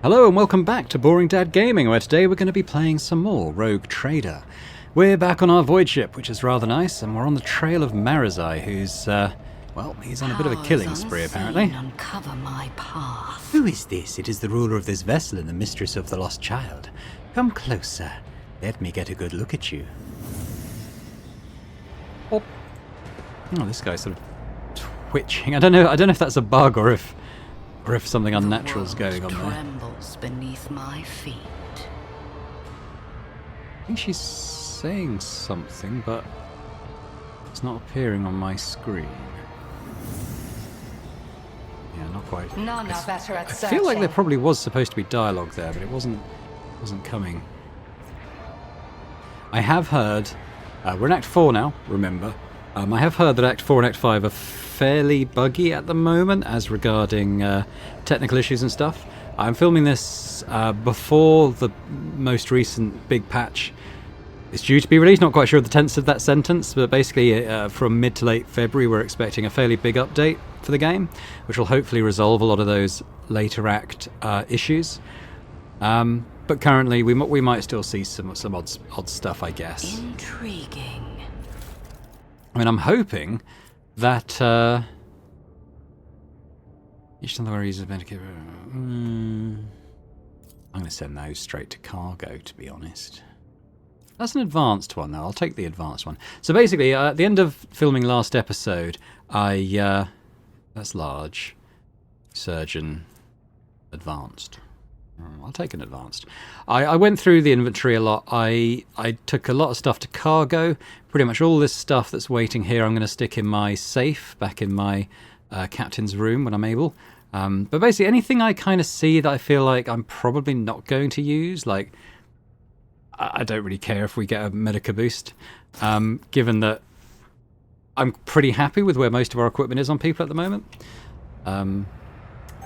Hello and welcome back to Boring Dad Gaming, where today we're going to be playing some more Rogue Trader. We're back on our void ship, which is rather nice, and we're on the trail of Marazai, who's, well, he's on a bit of a killing spree, apparently. Uncover my path. Who is this? It is the ruler of this vessel and the mistress of the lost child. Come closer. Let me get a good look at you. Oh, this guy's sort of twitching. I don't know if that's a bug or if something unnatural is going on there. Trembles beneath my feet. I think she's saying something, but it's not appearing on my screen. Yeah, not quite. None are better at I feel like there probably was supposed to be dialogue there, but it wasn't coming. I have heard, we're in Act 4 now, remember. I have heard that Act 4 and Act 5 are fairly buggy at the moment as regarding technical issues and stuff. I'm filming this before the most recent big patch is due to be released. Not quite sure of the tense of that sentence, but basically from mid to late February we're expecting a fairly big update for the game, which will hopefully resolve a lot of those later act issues. But currently we might still see some odd stuff, I guess. Intriguing. I mean, I'm hoping that each time where he's I'm going to send those straight to cargo, to be honest. That's an advanced one, though. I'll take the advanced one. So basically, at the end of filming last episode, that's large, surgeon, advanced. I'll take an advanced. I went through the inventory a lot. I took a lot of stuff to cargo. Pretty much all this stuff that's waiting here I'm going to stick in my safe back in my captain's room when I'm able. But basically anything I kind of see that I feel like I'm probably not going to use, like I don't really care if we get a Medica boost, given that I'm pretty happy with where most of our equipment is on people at the moment.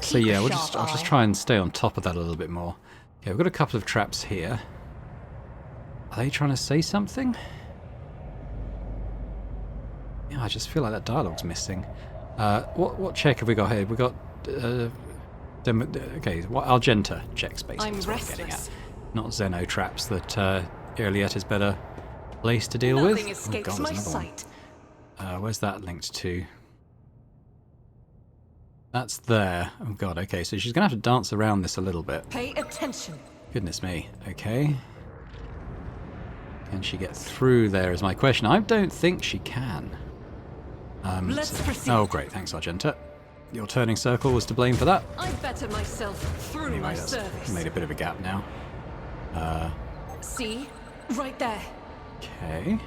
So yeah, I'll just try and stay on top of that a little bit more. Okay, we've got a couple of traps here. Are they trying to say something? Yeah, I just feel like that dialogue's missing. What check have we got here? We've got okay, what Argenta checks basically. I'm is what I'm restless. getting at. Not Xeno traps that Owlcat is better placed to deal Nothing with. escapes God, my there's another sight. one. Where's that linked to? That's there. Oh god, okay, so she's going to have to dance around this a little bit. Pay attention. Goodness me, okay. Can she get through there is my question. I don't think she can. Let's proceed. Oh great, thanks Argenta. Your turning circle was to blame for that. I better myself through Anyway, my that's service. made a bit of a gap now. See? Right there. Okay. Can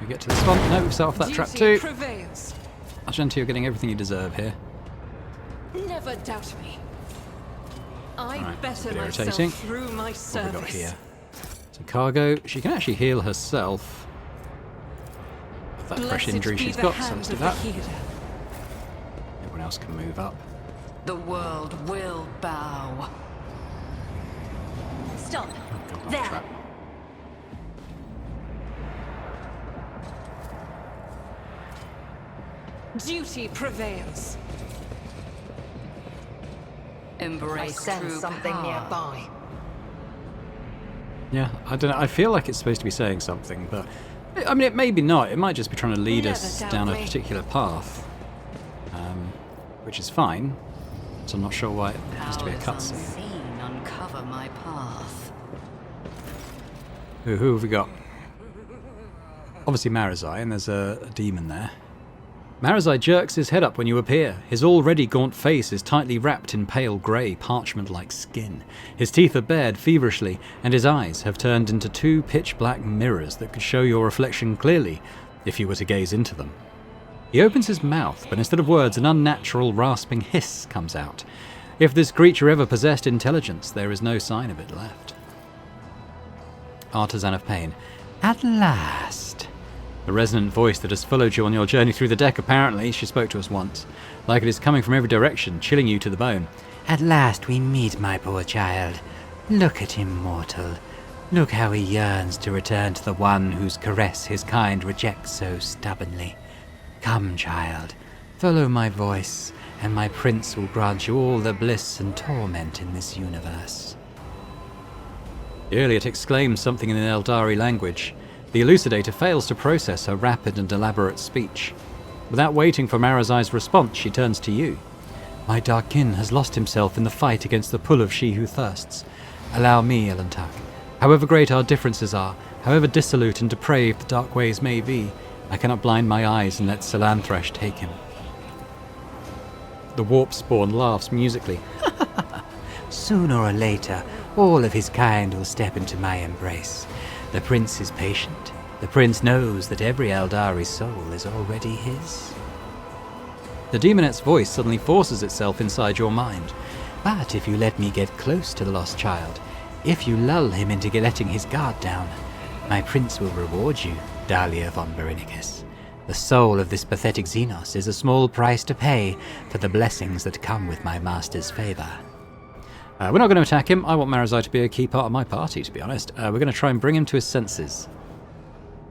we get to this one? No, we've set off that trap Duty too. prevails. Argenta, you're getting everything you deserve here. Never doubt me. I Right, better bit myself irritating. through my What service. have we got here? Some cargo. She can actually heal herself. With that fresh Blessed injury be she's the got, so hand let's do of the that. healer. Everyone else can move up. The world will bow. Stop. Oh, God, There. trap. Duty prevails. Embrace something nearby. Yeah, I don't know. I feel like it's supposed to be saying something, but I mean, it may be not. It might just be trying to lead us Never down a doubt me. particular path, which is fine. So I'm not sure why it has to be a Powers cutscene. unseen uncover my path. Who have we got? Obviously Marazai, and there's a demon there. Marazai jerks his head up when you appear. His already gaunt face is tightly wrapped in pale grey, parchment-like skin. His teeth are bared feverishly, and his eyes have turned into two pitch-black mirrors that could show your reflection clearly if you were to gaze into them. He opens his mouth, but instead of words, an unnatural, rasping hiss comes out. If this creature ever possessed intelligence, there is no sign of it left. Artisan of Pain. At last! The resonant voice that has followed you on your journey through the deck, apparently, she spoke to us once. Like it is coming from every direction, chilling you to the bone. At last we meet, my poor child. Look at him, mortal. Look how he yearns to return to the one whose caress his kind rejects so stubbornly. Come, child. Follow my voice, and my prince will grant you all the bliss and torment in this universe. Earlier it exclaims something in the Eldari language. The elucidator fails to process her rapid and elaborate speech. Without waiting for Marazai's response, she turns to you. My dark kin has lost himself in the fight against the pull of she who thirsts. Allow me, Elantak. However great our differences are, however dissolute and depraved the dark ways may be, I cannot blind my eyes and let Salanthresh take him. The warp spawn laughs musically. Sooner or later, all of his kind will step into my embrace. The prince is patient. The prince knows that every Eldari soul is already his. The demonette's voice suddenly forces itself inside your mind. But if you let me get close to the lost child, if you lull him into letting his guard down, my prince will reward you, Dahlia von Berinicus. The soul of this pathetic Xenos is a small price to pay for the blessings that come with my master's favour. We're not going to attack him. I want Marazai to be a key part of my party, to be honest. We're going to try and bring him to his senses.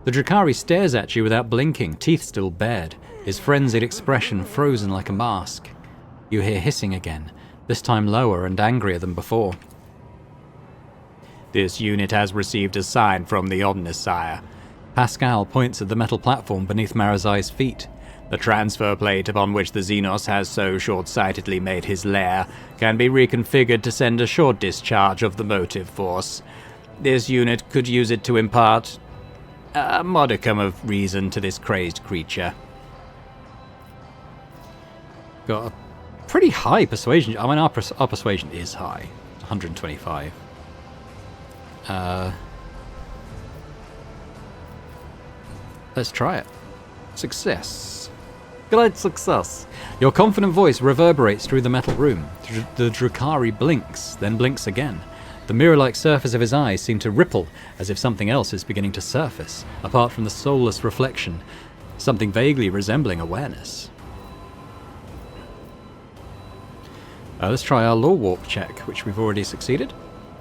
The Drakari stares at you without blinking, teeth still bared, his frenzied expression frozen like a mask. You hear hissing again, this time lower and angrier than before. This unit has received a sign from the Omnissiah. Pascal points at the metal platform beneath Marazai's feet. The transfer plate upon which the Xenos has so short-sightedly made his lair can be reconfigured to send a short discharge of the motive force. This unit could use it to impart a modicum of reason to this crazed creature. Got a pretty high persuasion. I mean, our persuasion is high. 125. Let's try it. Success. Great success. Your confident voice reverberates through the metal room. The Drakari blinks, then blinks again. The mirror-like surface of his eyes seem to ripple, as if something else is beginning to surface, apart from the soulless reflection, something vaguely resembling awareness. Let's try our law warp check, which we've already succeeded.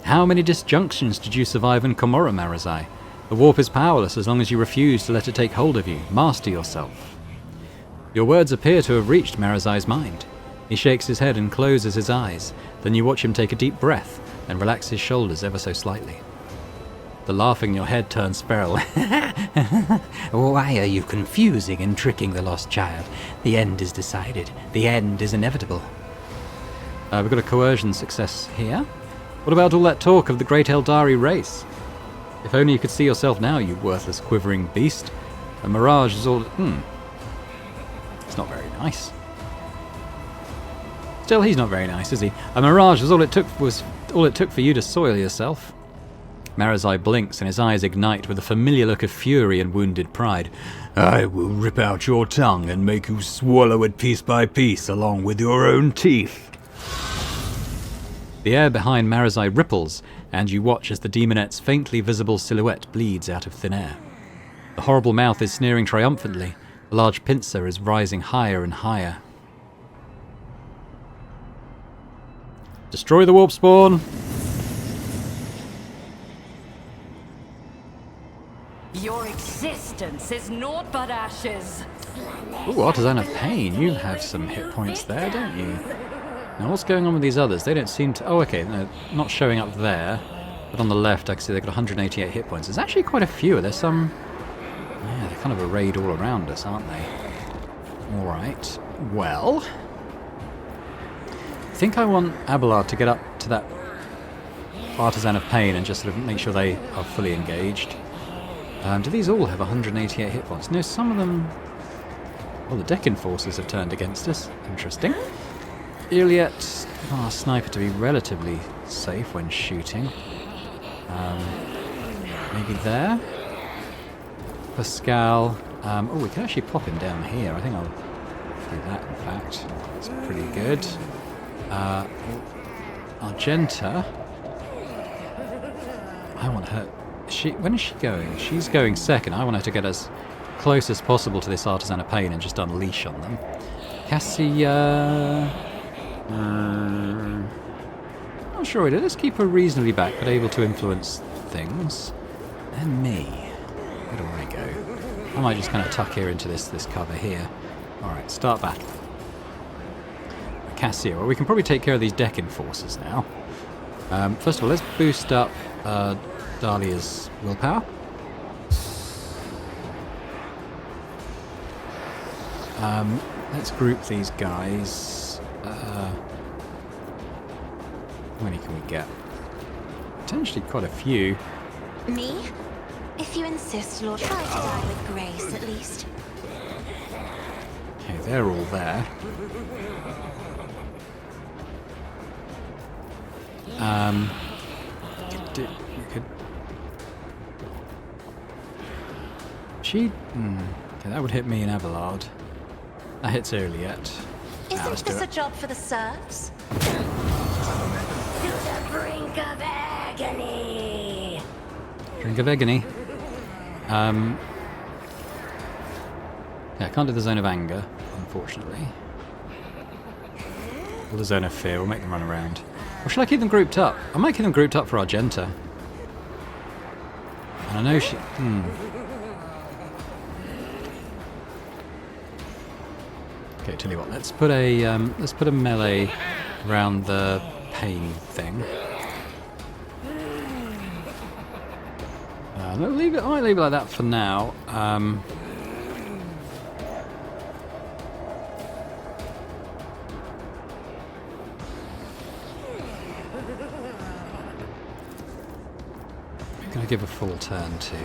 How many disjunctions did you survive in Komorra, Marazai? The warp is powerless as long as you refuse to let it take hold of you. Master yourself. Your words appear to have reached Marazai's mind. He shakes his head and closes his eyes. Then you watch him take a deep breath and relax his shoulders ever so slightly. The laughing in your head turns feral. Why are you confusing and tricking the lost child? The end is decided. The end is inevitable. We've got a coercion success here. What about all that talk of the great Eldari race? If only you could see yourself now, you worthless quivering beast. A mirage is all... It's not very nice. Still, he's not very nice, is he? A mirage was all it took for you to soil yourself. Marazai blinks and his eyes ignite with a familiar look of fury and wounded pride. I will rip out your tongue and make you swallow it piece by piece along with your own teeth. The air behind Marazai ripples, and you watch as the demonette's faintly visible silhouette bleeds out of thin air. The horrible mouth is sneering triumphantly. The large pincer is rising higher and higher. Destroy the warp spawn! Your existence is naught but ashes. Ooh, Artisan of Pain, you have some hit points there, don't you? Now what's going on with these others? They don't seem to... Oh, okay, no, not showing up there. But on the left, I can see they've got 188 hit points. There's actually quite a few. There's some... Yeah, they're kind of arrayed all around us, aren't they? Alright, well... I think I want Abelard to get up to that Artisan of Pain and just sort of make sure they are fully engaged. Do these all have 188 hit points? No, some of them... Well, the Deccan forces have turned against us. Interesting. Iliet, our sniper to be relatively safe when shooting. Maybe there. Pascal. Oh, we can actually pop him down here. I think I'll do that, in fact. It's pretty good. Argenta. I want her... When is she going? She's going second. I want her to get as close as possible to this Artisan of Pain and just unleash on them. Cassia... not sure I did. Let's keep her reasonably back, but able to influence things. And me. Where do I go? I might just kind of tuck here into this cover here. Alright, start battle. Cassia. Well, we can probably take care of these deck enforcers now. First of all, let's boost up Dahlia's willpower. Let's group these guys. How many can we get? Potentially quite a few. Me? If you insist, Lord, try to die with grace, at least. Okay, they're all there. Okay, that would hit me in Abelard. That hits early yet. Isn't this a job for the serfs? To the brink of agony. Drink of agony. Yeah, I can't do the zone of anger, unfortunately. Or the zone of fear. We'll make them run around. Or should I keep them grouped up? I might keep them grouped up for Argenta. And I know she. Okay, tell you what. Let's put a melee around the pain thing. I might leave it like that for now. I'm going to give a full turn to.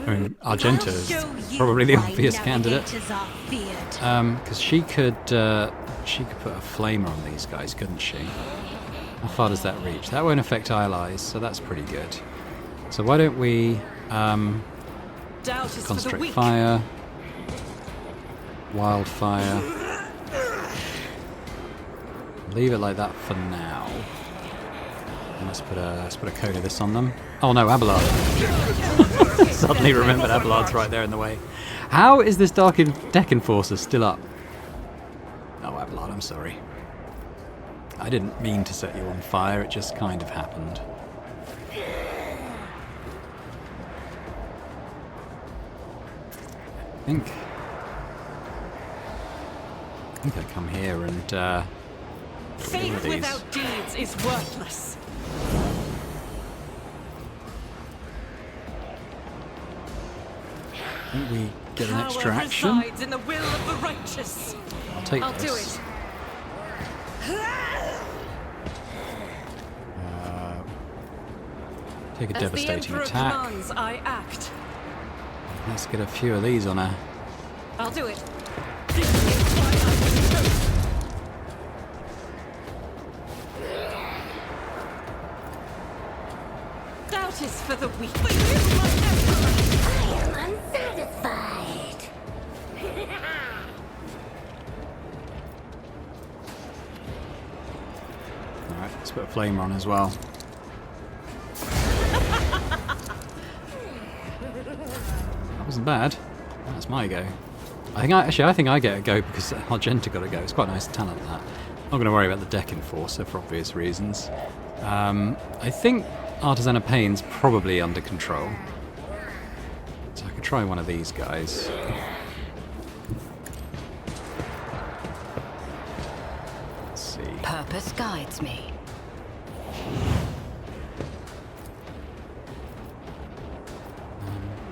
I mean, Argenta is probably the obvious candidate. Because she could put a flamer on these guys, couldn't she? How far does that reach? That won't affect allies, so that's pretty good. So why don't we concentrate fire, wildfire, leave it like that for now. And let's put a code of this on them. Oh no, Abelard! Suddenly remembered Abelard's right there in the way. How is this deck enforcer still up? Oh, Abelard, I'm sorry. I didn't mean to set you on fire, it just kind of happened. I think I come here and faith without deeds is worthless. I think we get an extra Power action. resides in the will of the righteous. I'll take I'll this. do it. Take a As devastating the Emperor attack. commands, I act. Let's get a few of these on her. I'll do it. Doubt is for the weak. But you, my Emperor! I am unsatisfied. Alright, let's put a flamer on as well. That wasn't bad. That's my go. I think I get a go because Argenta got a go. It's quite nice talent, that. Not going to worry about the deck enforcer for obvious reasons. I think Artisan of Pain's probably under control. So I could try one of these guys. Let's see. Purpose guides me.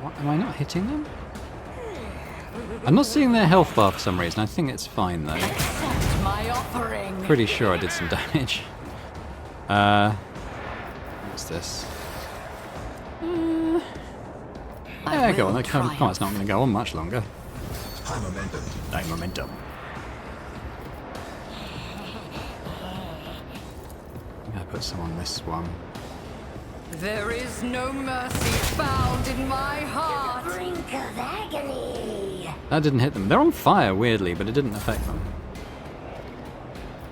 What, am I not hitting them? I'm not seeing their health bar for some reason. I think it's fine though. Accept my offering. Pretty sure I did some damage. What's this? Yeah, go on. Come on, it's not going to go on much longer. High momentum. High momentum. I'm going to put some on this one. There is no mercy found in my heart. Brink of agony. That didn't hit them. They're on fire, weirdly, but it didn't affect them.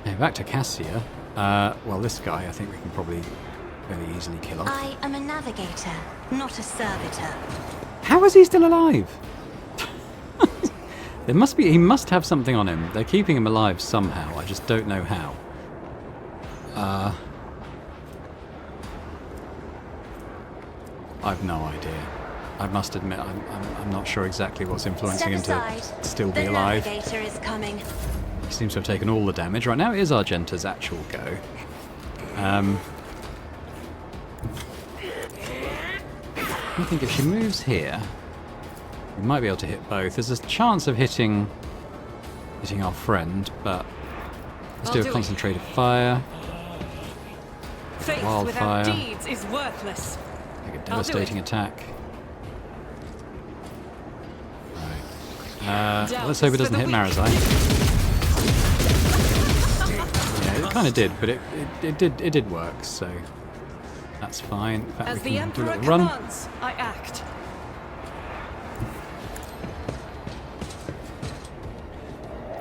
Okay, back to Cassia. Well, this guy, I think we can probably very easily kill off. I am a navigator, not a servitor. How is he still alive? He must have something on him. They're keeping him alive somehow. I just don't know how. I've no idea. I must admit, I'm not sure exactly what's influencing him Step to aside. still be The alive. navigator is coming. He seems to have taken all the damage. Right, now it is Argenta's actual go. I think if she moves here, we might be able to hit both. There's a chance of hitting our friend, but let's do a concentrated fire. Faith Wildfire. without deeds is worthless. Make a devastating attack. Right. Let's hope it doesn't hit Marazai. Yeah, it kind of did, but it did work, so that's fine. In fact, As we the can do a Emperor little run. commands, I act.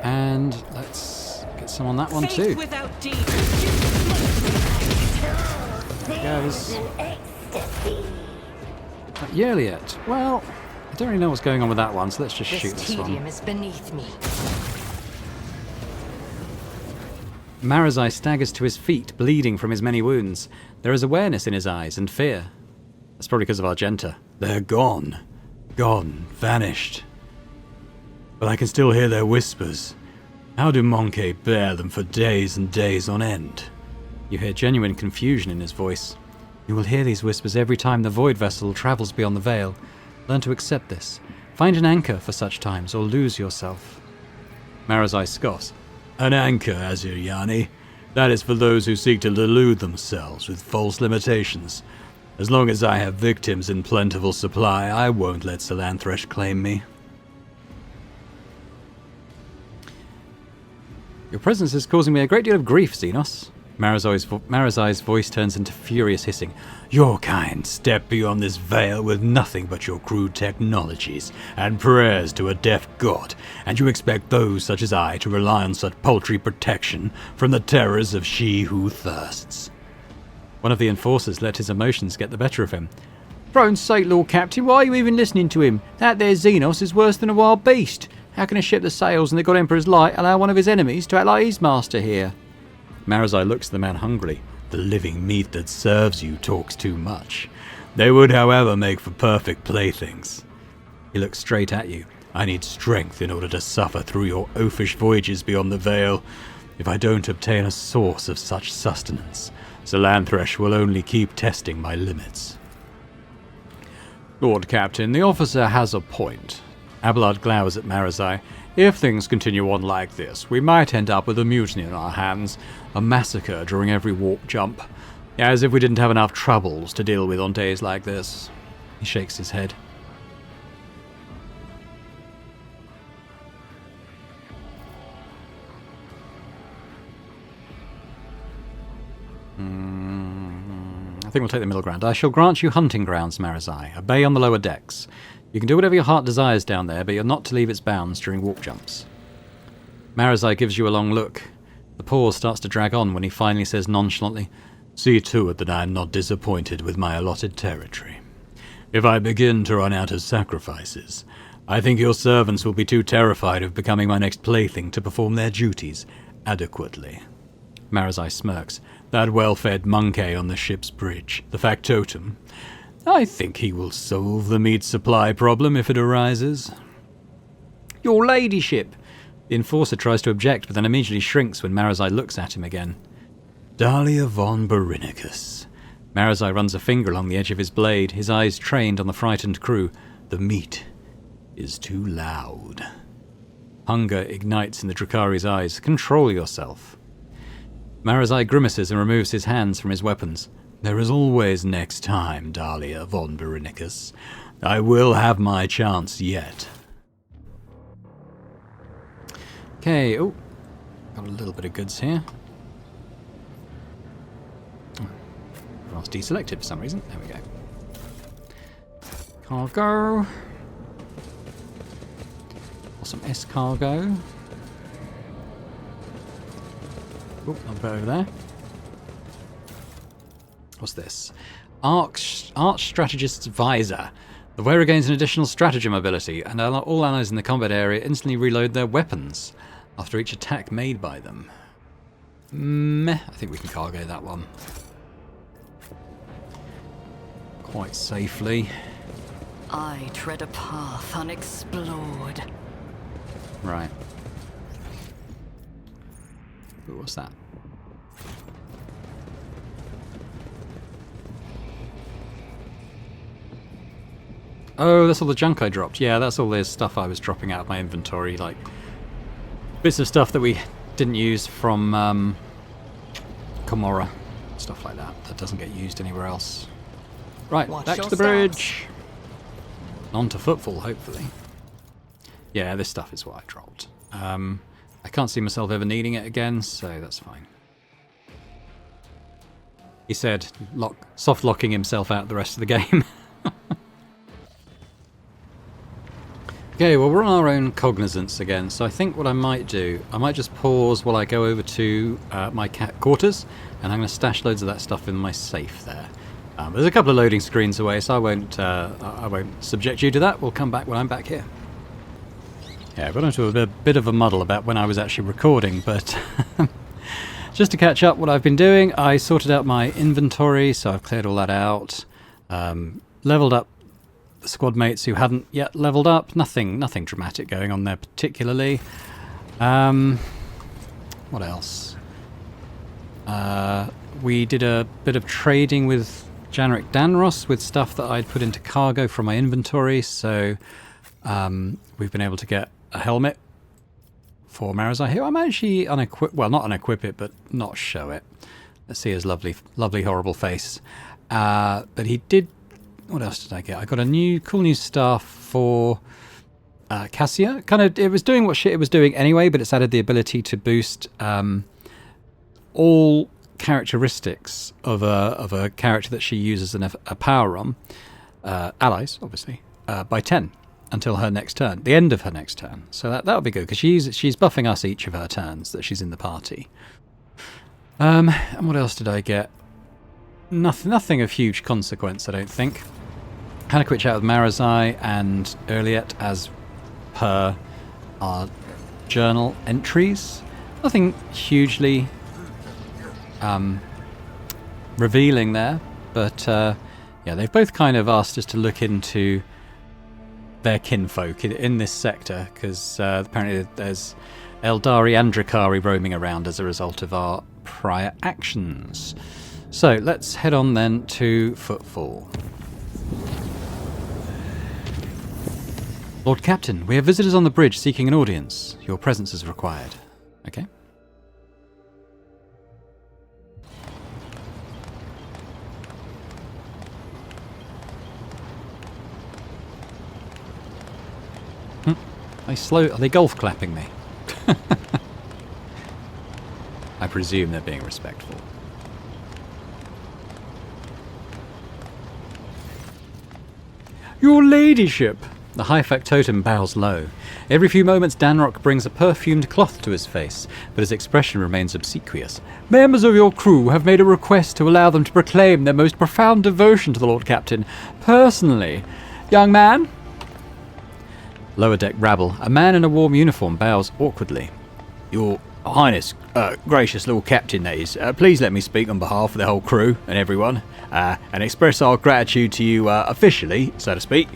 And let's get some on that one Faith too. without deeds. Goes. Not yearly yet. Well, I don't really know what's going on with that one, so let's just shoot this one. is beneath me. Marazai staggers to his feet, bleeding from his many wounds. There is awareness in his eyes and fear. That's probably because of Argenta. They're gone. Gone. Vanished. But I can still hear their whispers. How do Monkey bear them for days and days on end? You hear genuine confusion in his voice. You will hear these whispers every time the Void Vessel travels beyond the Veil. Learn to accept this. Find an anchor for such times, or lose yourself. Marazai scoffs. An anchor, Azir Yani. That is for those who seek to delude themselves with false limitations. As long as I have victims in plentiful supply, I won't let Salanthresh claim me. Your presence is causing me a great deal of grief, Xenos. Marazai's voice turns into furious hissing. Your kind step beyond this veil with nothing but your crude technologies and prayers to a deaf god, and you expect those such as I to rely on such paltry protection from the terrors of she who thirsts. One of the enforcers let his emotions get the better of him. Throne's sake, Lord Captain, why are you even listening to him? That there Xenos is worse than a wild beast. How can a ship that sails in the God Emperor's light allow one of his enemies to act like his master here? Marazai looks at the man hungrily. The living meat that serves you talks too much. They would, however, make for perfect playthings. He looks straight at you. I need strength in order to suffer through your oafish voyages beyond the veil. If I don't obtain a source of such sustenance, Salanthresh will only keep testing my limits. Lord Captain, the officer has a point. Abelard glowers at Marazai. If things continue on like this, we might end up with a mutiny on our hands, a massacre during every warp jump. As if we didn't have enough troubles to deal with on days like this. He shakes his head. I think we'll take the middle ground. I shall grant you hunting grounds, Marazai. A bay on the lower decks. You can do whatever your heart desires down there, but you're not to leave its bounds during warp jumps. Marazai gives you a long look. The pause starts to drag on when he finally says nonchalantly, See to it that I am not disappointed with my allotted territory. If I begin to run out of sacrifices, I think your servants will be too terrified of becoming my next plaything to perform their duties adequately. Marazai smirks. That well-fed monkey on the ship's bridge, the factotum. I think he will solve the meat supply problem if it arises. Your ladyship! The enforcer tries to object, but then immediately shrinks when Marazai looks at him again. Dahlia von Barinicus. Marazai runs a finger along the edge of his blade, his eyes trained on the frightened crew. The meat is too loud. Hunger ignites in the Drakari's eyes. Control yourself. Marazai grimaces and removes his hands from his weapons. There is always next time, Dahlia von Barinicus. I will have my chance yet. Okay, oh, got a little bit of goods here. I was deselected for some reason. There we go. Cargo. Or some S-cargo. Oh, another bit over there. What's this? Arch Strategist's Visor. The wearer gains an additional stratagem ability, and all allies in the combat area instantly reload their weapons after each attack made by them. Meh, I think we can cargo that one. Quite safely. I tread a path unexplored. Right. Ooh, what's that? Oh, that's all the junk I dropped. Yeah, that's all the stuff I was dropping out of my inventory, like bits of stuff that we didn't use from Komorra. Stuff like that doesn't get used anywhere else. Right, Watch back to your the steps. bridge. On to footfall, hopefully. Yeah, this stuff is what I dropped. I can't see myself ever needing it again, so that's fine. He said, soft locking himself out the rest of the game. Okay, well, we're on our own cognizance again, so I think what I might do, I might just pause while I go over to my cat quarters, and I'm going to stash loads of that stuff in my safe there. There's a couple of loading screens away, so I won't subject you to that. We'll come back when I'm back here. Yeah, I got into a bit of a muddle about when I was actually recording, but just to catch up what I've been doing, I sorted out my inventory, so I've cleared all that out, leveled up the squad mates who hadn't yet leveled up. Nothing dramatic going on there particularly. What else? We did a bit of trading with Janrik Danros with stuff that I'd put into cargo from my inventory, so we've been able to get a helmet for Marazai here. I'm actually unequip, well, not unequip it, but not show it. Let's see his lovely horrible face. But he did. What else did I get? I got a cool new staff for Cassia. It was doing what it was doing anyway, but it's added the ability to boost all characteristics of a character that she uses a power on, allies obviously, by 10 until her next turn, the end of her next turn. So that'll be good because she's buffing us each of her turns that she's in the party. And what else did I get? Nothing of huge consequence, I don't think. Had a quick chat with Marazai and Owlcat as per our journal entries. Nothing hugely revealing there, but yeah, they've both kind of asked us to look into their kinfolk in this sector, because apparently there's Eldari and Drakari roaming around as a result of our prior actions. So let's head on then to Footfall. Lord Captain, we have visitors on the bridge seeking an audience. Your presence is required. Okay. Are they golf clapping me? I presume they're being respectful. Your ladyship! The high factotum bows low. Every few moments Danrock brings a perfumed cloth to his face, but his expression remains obsequious. Members of your crew have made a request to allow them to proclaim their most profound devotion to the Lord Captain, personally. Young man? Lower deck rabble. A man in a warm uniform bows awkwardly. Your Highness, gracious Lord Captain, that is, please let me speak on behalf of the whole crew and everyone, and express our gratitude to you officially, so to speak.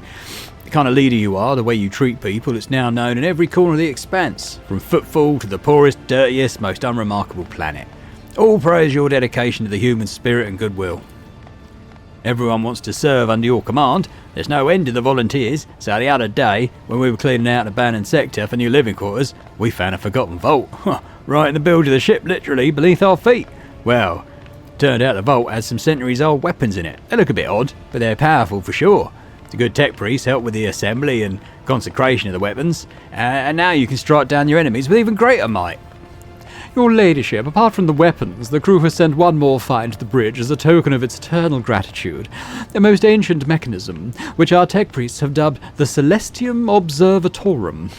The kind of leader you are, the way you treat people, it's now known in every corner of the expanse, from Footfall to the poorest, dirtiest, most unremarkable planet. All praise your dedication to the human spirit and goodwill. Everyone wants to serve under your command. There's no end to the volunteers, so the other day, when we were cleaning out an abandoned sector for new living quarters, we found a forgotten vault, right in the bilge of the ship, literally, beneath our feet. Well, turned out the vault has some centuries-old weapons in it. They look a bit odd, but they're powerful for sure. The good tech priest helped with the assembly and consecration of the weapons, and now you can strike down your enemies with even greater might. Your ladyship, apart from the weapons, the crew has sent one more find to the bridge as a token of its eternal gratitude. A most ancient mechanism, which our tech priests have dubbed the Celestium Observatorum.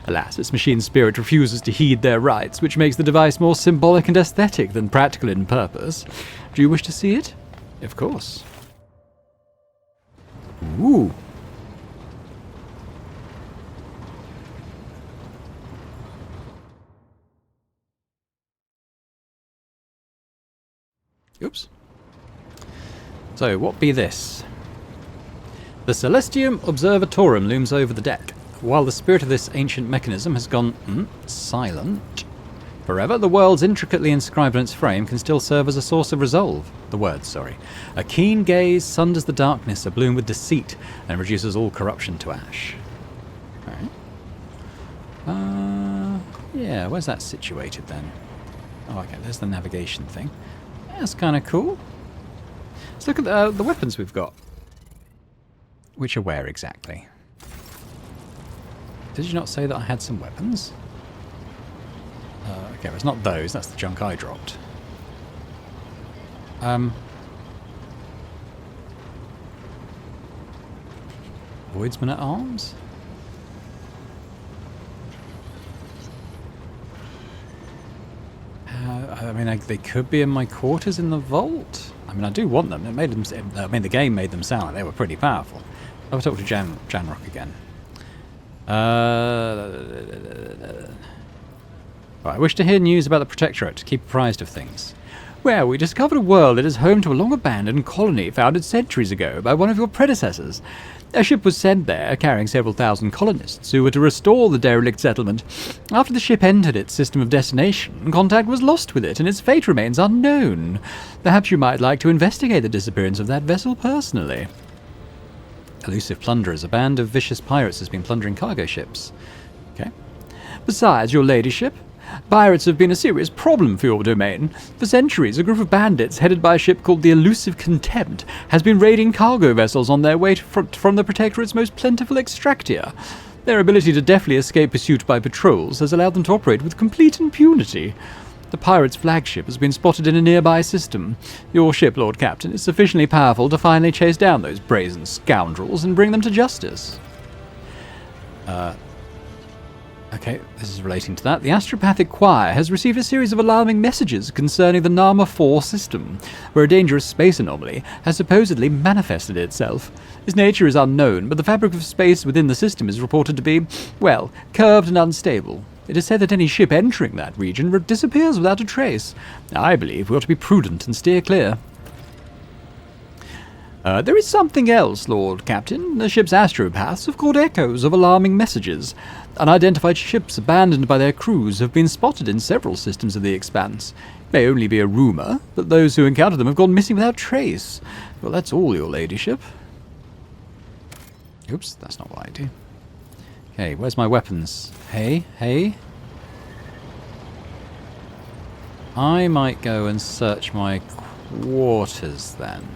Alas, its machine spirit refuses to heed their rites, which makes the device more symbolic and aesthetic than practical in purpose. Do you wish to see it? Of course. Ooh. Oops. So, what be this? The Celestium Observatorum looms over the deck. While the spirit of this ancient mechanism has gone silent, However, the words intricately inscribed on its frame can still serve as a source of resolve. A keen gaze sunders the darkness abloom with deceit and reduces all corruption to ash. Alright. Yeah, where's that situated then? Oh, okay, there's the navigation thing. That's kind of cool. Let's look at the weapons we've got. Which are where exactly? Did you not say that I had some weapons? Okay, well, it's not those. That's the junk I dropped. Voidsman at arms? I mean, they could be in my quarters in the vault. I mean, I do want them. It made them. I mean, the game made them sound like they were pretty powerful. I'll talk to Janrock again. I wish to hear news about the Protectorate to keep apprised of things. Well, we discovered a world that is home to a long-abandoned colony founded centuries ago by one of your predecessors. A ship was sent there, carrying several thousand colonists who were to restore the derelict settlement. After the ship entered its system of destination, contact was lost with it, and its fate remains unknown. Perhaps you might like to investigate the disappearance of that vessel personally. Elusive plunderers. A band of vicious pirates has been plundering cargo ships. Okay. Besides, your ladyship, pirates have been a serious problem for your domain. For centuries, a group of bandits headed by a ship called the Elusive Contempt has been raiding cargo vessels on their way from the Protectorate's most plentiful extractia. Their ability to deftly escape pursuit by patrols has allowed them to operate with complete impunity. The pirates' flagship has been spotted in a nearby system. Your ship, Lord Captain, is sufficiently powerful to finally chase down those brazen scoundrels and bring them to justice. Okay, this is relating to that. The Astropathic Choir has received a series of alarming messages concerning the Nama 4 system, where a dangerous space anomaly has supposedly manifested itself. Its nature is unknown, but the fabric of space within the system is reported to be, well, curved and unstable. It is said that any ship entering that region disappears without a trace. I believe we ought to be prudent and steer clear. There is something else, Lord Captain. The ship's astropaths have caught echoes of alarming messages. Unidentified ships abandoned by their crews have been spotted in several systems of the Expanse. It may only be a rumour, but those who encountered them have gone missing without trace. Well, that's all, your ladyship. Oops, that's not what I do. Okay, where's my weapons? Hey. I might go and search my quarters then.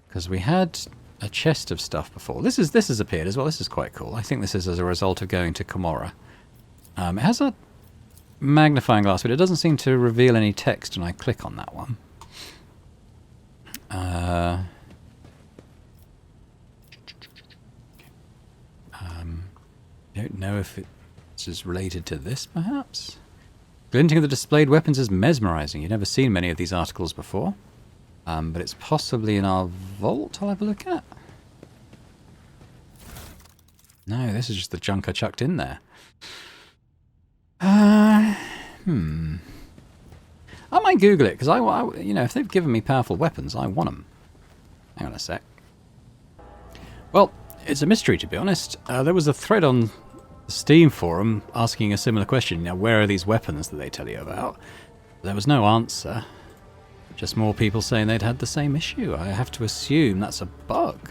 Because we had a chest of stuff before. This has appeared as well. This is quite cool. I think this is as a result of going to Komorra. It has a magnifying glass, but it doesn't seem to reveal any text when I click on that one. Don't know if it's just related to this, perhaps? Glinting of the displayed weapons is mesmerizing. You've never seen many of these articles before. But it's possibly in our vault I'll have a look at. No, this is just the junk I chucked in there. I might Google it, because you know, if they've given me powerful weapons, I want them. Hang on a sec. Well, it's a mystery, to be honest. There was a thread on the Steam forum asking a similar question. Now, where are these weapons that they tell you about? There was no answer. Just more people saying they'd had the same issue. I have to assume that's a bug.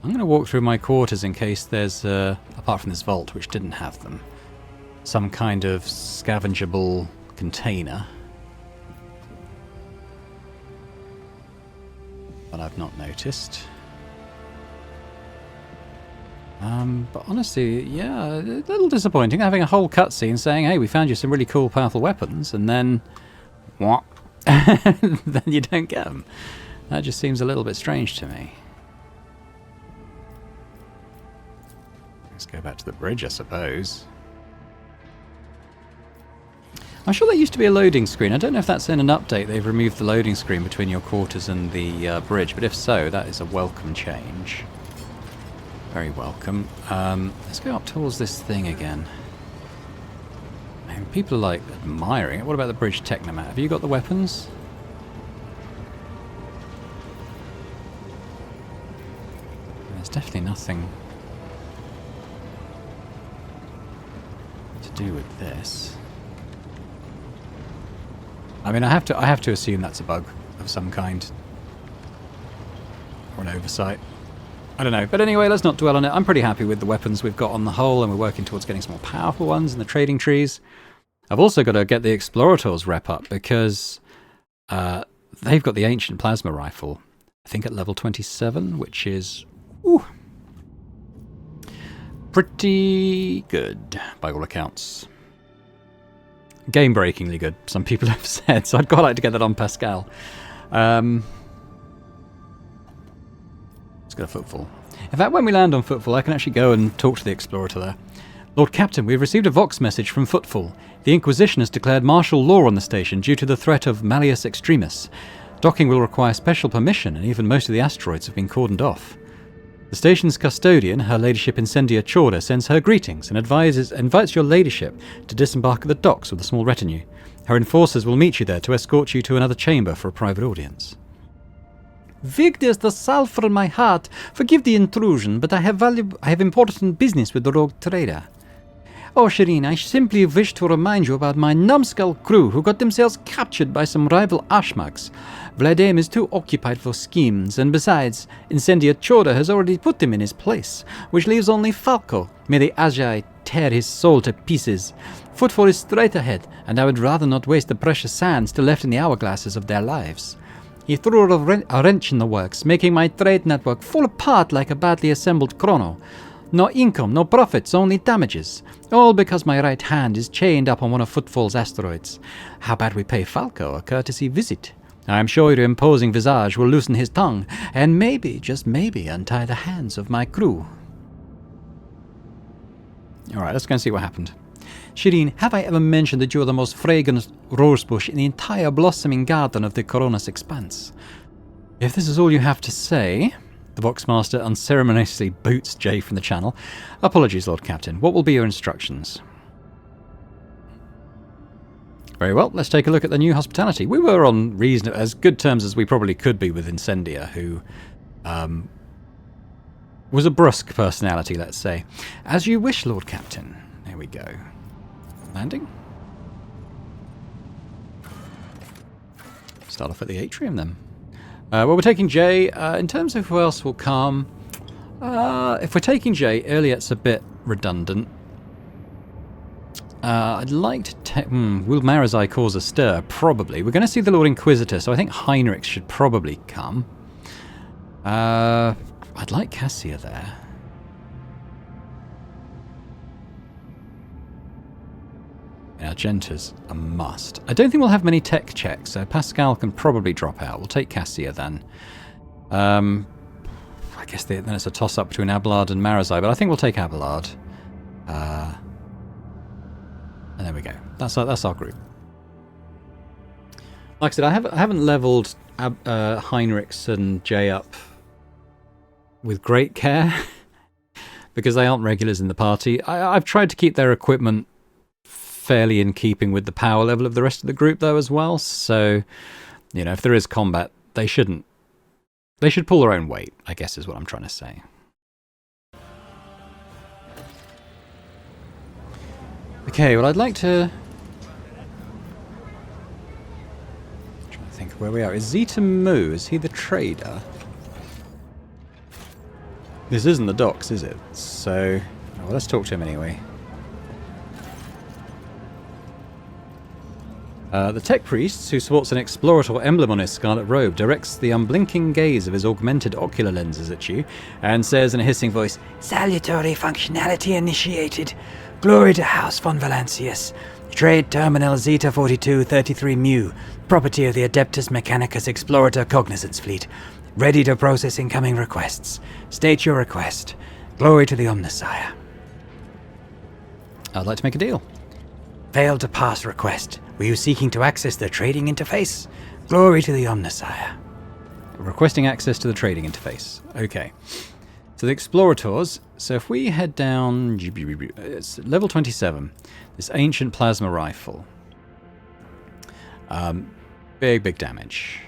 I'm going to walk through my quarters in case there's, apart from this vault, which didn't have them, some kind of scavengeable container. But I've not noticed. But honestly, yeah, a little disappointing having a whole cutscene saying, hey, we found you some really cool, powerful weapons, and then, what? Then you don't get them. That just seems a little bit strange to me. Let's go back to the bridge, I suppose. I'm sure there used to be a loading screen. I don't know if that's in an update. They've removed the loading screen between your quarters and the bridge, but if so, that is a welcome change. Very welcome. Let's go up towards this thing again. Man, people are like admiring it. What about the bridge technomat? Have you got the weapons? There's definitely nothing do with this. I mean, I have to assume that's a bug of some kind. Or an oversight. I don't know. But anyway, let's not dwell on it. I'm pretty happy with the weapons we've got on the whole, and we're working towards getting some more powerful ones in the trading trees. I've also got to get the Explorators rep up, because they've got the Ancient Plasma Rifle, I think at level 27, which is pretty good by all accounts. Game-breakingly good, some people have said, so I'd quite like to get that on Pascal. Let's go to Footfall. In fact, when we land on Footfall, I can actually go and talk to the Explorator there. Lord Captain, we have received a Vox message from Footfall. The Inquisition has declared martial law on the station due to the threat of Malleus Extremis. Docking will require special permission, and even most of the asteroids have been cordoned off. The station's custodian, Her Ladyship Incendia Chorda, sends her greetings and invites your ladyship to disembark at the docks with a small retinue. Her enforcers will meet you there to escort you to another chamber for a private audience. Vigdis, the salve from my heart. Forgive the intrusion, but I have important business with the rogue trader. Oh, Shireen, I simply wish to remind you about my numbskull crew who got themselves captured by some rival Ashmags. Vladimir is too occupied for schemes, and besides, Incendia Chorda has already put him in his place, which leaves only Falco. May the Ajay tear his soul to pieces. Footfall is straight ahead, and I would rather not waste the precious sand still left in the hourglasses of their lives. He threw a wrench in the works, making my trade network fall apart like a badly assembled chrono. No income, no profits, only damages. All because my right hand is chained up on one of Footfall's asteroids. How about we pay Falco a courtesy visit? I am sure your imposing visage will loosen his tongue, and maybe, just maybe, untie the hands of my crew. Alright, let's go and see what happened. Shireen, have I ever mentioned that you are the most fragrant rosebush in the entire blossoming garden of the Coronis Expanse? If this is all you have to say... The Voxmaster unceremoniously boots Jay from the channel. Apologies, Lord Captain. What will be your instructions? Very well, let's take a look at the new hospitality. We were on as good terms as we probably could be with Incendia, who was a brusque personality, let's say. As you wish, Lord Captain. There we go. Landing. Start off at the atrium then. Well, we're taking Jay. In terms of who else will come, if we're taking Jay, Owlcat's a bit redundant. I'd like to take... will Marazai cause a stir? Probably. We're going to see the Lord Inquisitor, so I think Heinrich should probably come. I'd like Cassia there. Argenta's a must. I don't think we'll have many tech checks, so Pascal can probably drop out. We'll take Cassia then. I guess then it's a toss-up between Abelard and Marazai, but I think we'll take Abelard. And there we go. That's our group. Like I said, I haven't leveled Heinrichs and Jay up with great care because they aren't regulars in the party. I've tried to keep their equipment fairly in keeping with the power level of the rest of the group though as well, so you know, if there is combat, they should pull their own weight, I guess is what I'm trying to say. Okay, well I'd like to try to think of where we are. Is Zeta Mu, is he the trader? This isn't the docks, is it? So well, let's talk to him anyway. The tech priest, who sports an Explorator emblem on his scarlet robe, directs the unblinking gaze of his augmented ocular lenses at you and says in a hissing voice, "Salutary functionality initiated. Glory to House von Valancius. Trade Terminal Zeta 4233 Mu, property of the Adeptus Mechanicus Explorator Cognizance Fleet. Ready to process incoming requests. State your request. Glory to the Omnissiah." I'd like to make a deal. Failed to pass request. Were you seeking to access the trading interface? Glory to the Omnissiah. Requesting access to the trading interface. Okay. So the Explorators. So if we head down... It's level 27. This Ancient Plasma Rifle. Big damage.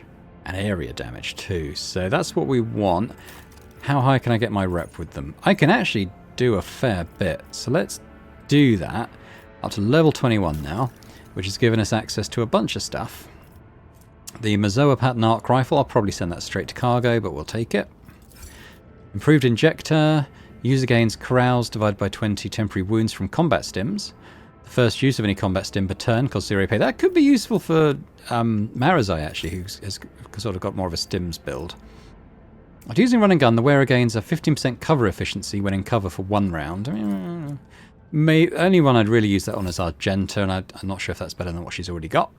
And area damage too. So that's what we want. How high can I get my rep with them? I can actually do a fair bit. So let's do that. Up to level 21 now, which has given us access to a bunch of stuff. The Mazoa pattern arc rifle, I'll probably send that straight to cargo, but we'll take it. Improved injector. User gains carouse divided by 20 temporary wounds from combat stims. The first use of any combat stim per turn costs 0 pay. That could be useful for Marazai, actually, who has sort of got more of a stims build. After using run and gun, the wearer gains a 15% cover efficiency when in cover for 1 round. Only one I'd really use that on is Argenta, and I'm not sure if that's better than what she's already got.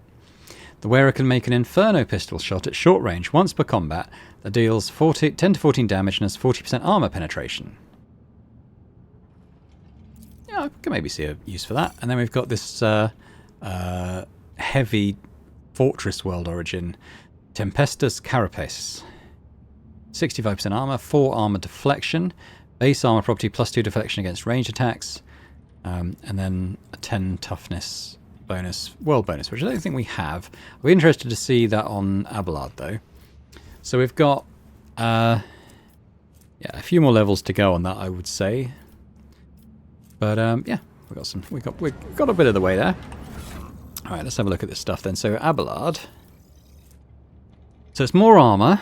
The wearer can make an Inferno pistol shot at short range once per combat that deals 10 to 14 damage and has 40% armor penetration. Yeah, I can maybe see a use for that. And then we've got this heavy Fortress World Origin Tempestus Carapace. 65% armor, 4 armor deflection, base armor property +2 deflection against range attacks, and then a 10 toughness bonus, world bonus, which I don't think we have. I'll be interested to see that on Abelard though. So we've got a few more levels to go on that, I would say. But yeah, we got a bit of the way there. All right, let's have a look at this stuff then. So Abelard. So it's more armor.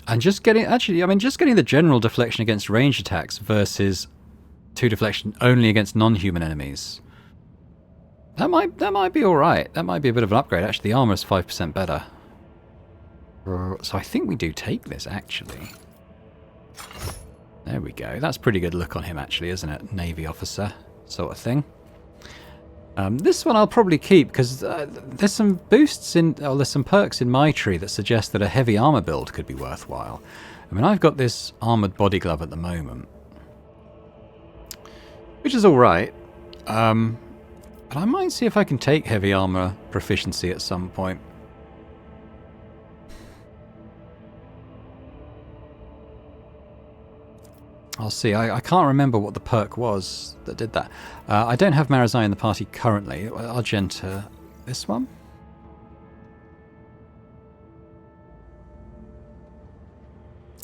And just getting the general deflection against range attacks versus 2 deflection only against non-human enemies. That might be all right. That might be a bit of an upgrade. Actually, the armor is 5% better. So I think we do take this actually. There we go. That's pretty good look on him actually, isn't it? Navy officer sort of thing. This one I'll probably keep because there's some boosts there's some perks in my tree that suggest that a heavy armor build could be worthwhile. I mean, I've got this armored body glove at the moment, which is all right. But I might see if I can take heavy armor proficiency at some point. I'll see. I can't remember what the perk was that did that. I don't have Marazai in the party currently. Argenta, this one?